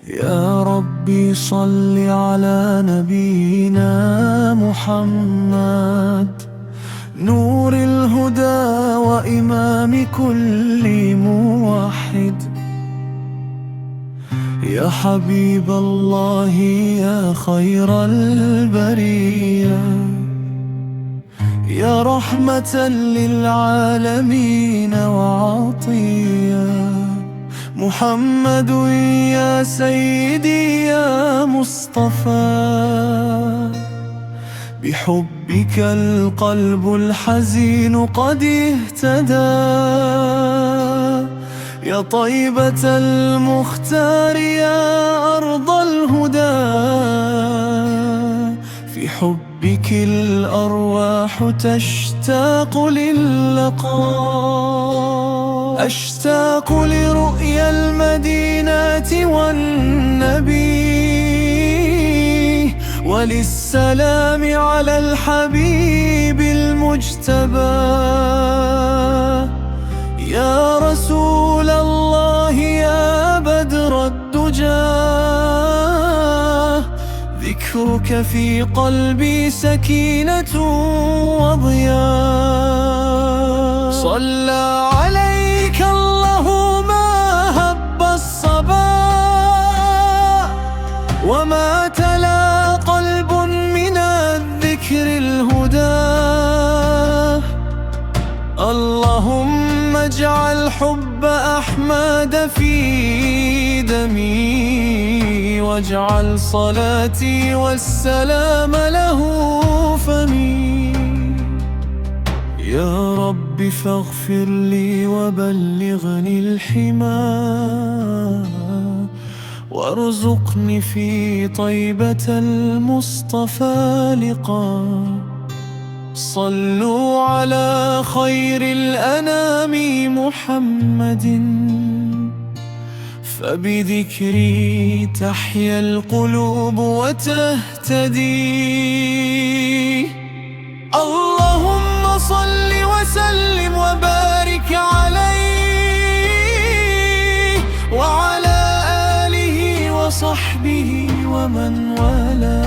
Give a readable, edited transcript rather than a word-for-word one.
يا ربي صل على نبينا محمد، نور الهدى وإمام كل موحد. يا حبيب الله يا خير البرية، يا رحمة للعالمين وعطية. محمد يا سيدي يا مصطفى، بحبك القلب الحزين قد اهتدى. يا طيبة المختار يا أرض الهدى، في حبك الأرواح تشتاق للقاء. أشتاق لرؤيا المدينة والنبي، وللسلام على الحبيب المجتبى. يا رسول الله يا بدر الدجى، ذكرك في قلبي سكينة وضياء. صلى عليك الله ما هب الصبا، وما تلا قلب من الذكر الهدى. اللهم اجعل حب أحمد في دمي، واجعل صلاتي والسلام له فمي. يا رب فاغفر لي وبلغني الحمى، وارزقني في طيبة المصطفى لقاء. صلوا على خير الأنام محمد، فبذكري تحيا القلوب وتهتدي. اللهم صل وسلم وبارك عليه، وعلى آله وصحبه ومن والاه.